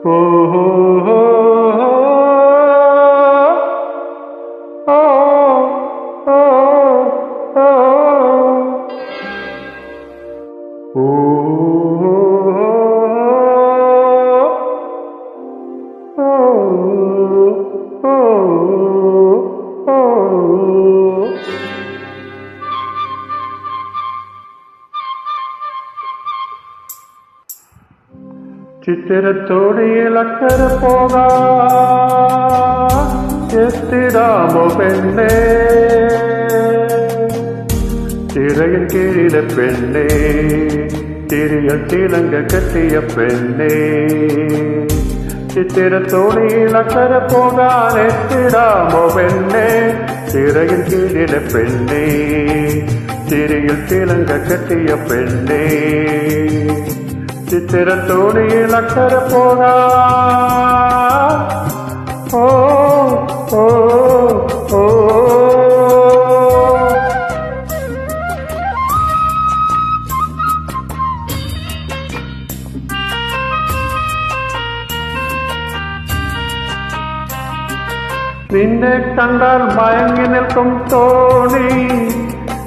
ഓ ഓ ഓ ഓ ചിത്തിരത്തോടിയിലക്കര പോകാമോ പെണ്ണേ, ചിറയിൽ കീഴിലെ പെണ്ണേ, തിരിയ ചിലങ്ക കെട്ടിയ പെണ്ണേ. ചിത്തിരത്തോടിയിലക്കര പോകാനെത്തിടാമോ പെണ്ണേ, ചിറയിൽ കീഴിലെ പെണ്ണേ, തിരിയിൽ ചിലങ്ക കെട്ടിയ പെണ്ണേ. ചിത്തിരത്തോണിയിലക്കര പോകാം. ഓ ഓ ഓ നിന്നെ കണ്ടാൽ മയങ്ങി നിൽക്കും തോണി,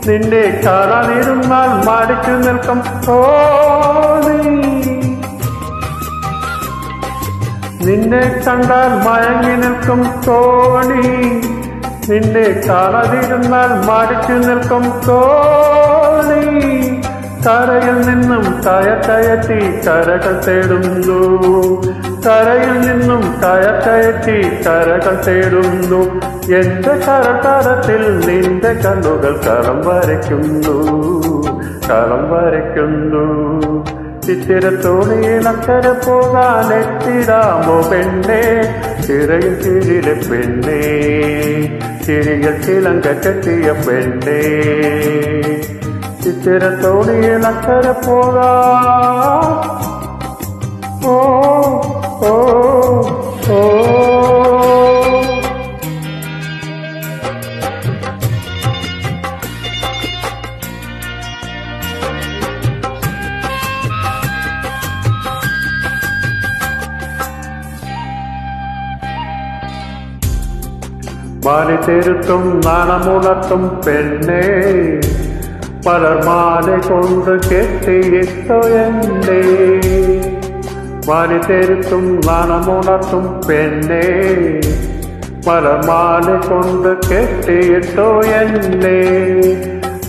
നിന്നെ കാണാനിരുന്നാൽ മടിച്ചു നിൽക്കും തോണി. നിന്നെ കണ്ടാൽ മയങ്ങി നിൽക്കും തോണി, നിന്നെ കാണാതിരുന്നാൽ മടിച്ചു നിൽക്കും തോണി. കരയിൽ നിന്നും കയറ്റി കരകൾ തേടുന്നു, കരയിൽ നിന്നും കയറ്റി കരകൾ തേടുന്നു. എന്റെ കരതരത്തിൽ നിന്റെ കണ്ണുകൾ കളം വരയ്ക്കുന്നു, കളം വരയ്ക്കുന്നു. ചിത്തിരത്തോണിയിലക്കര പോകാനെത്തിടാമോ പെണ്ണേ, ചിറയിൽ കീഴിലെ പെണ്ണേ, ചിരിയിൽ ചിലങ്ക കെട്ടിയ പെണ്ണേ. ചിത്തിരത്തോണിയിലക്കര പോകാം. ഓ ഓ ഓ മാനിതെരുത്തും നാണമുണർത്തും പെണ്ണേ, പലർമാല കൊണ്ട് കെട്ടിയിട്ടോ എന്നെ. മാനിതെരുത്തും നാണമുണർത്തും പെണ്ണേ, പലർമാല കൊണ്ട് കെട്ടിയിട്ടോ എന്നെ.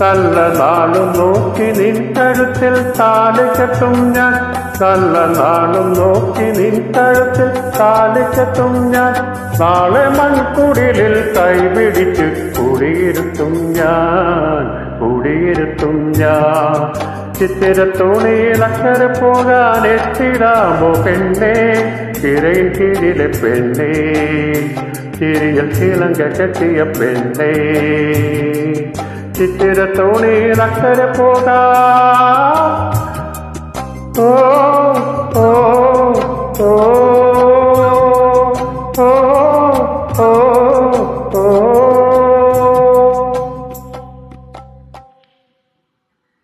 നല്ല നാളും നോക്കി നിൻ കഴുത്തിൽ താലി കെട്ടും ഞാൻ, നല്ല നാളും നോക്കി നിൻ കഴുത്തിൽ താലി കെട്ടും ഞാൻ. നാളെ മൺകുടിലിൽ കൈപിടിച്ച് കുടിയിരുത്തും ഞാൻ, കുടിയിരുത്തും ഞാൻ. ചിത്തിരത്തോണിയിലക്കര പോകാനെത്തിടാമോ പെണ്ണേ, ചിറയിൽ കീഴിലെ പെണ്ണേ, ചിരിയിൽ ചിലങ്ക കെട്ടിയ പെണ്ണേ. ചിത്തിരത്തോണിയിലക്കര പോകാം. ഓ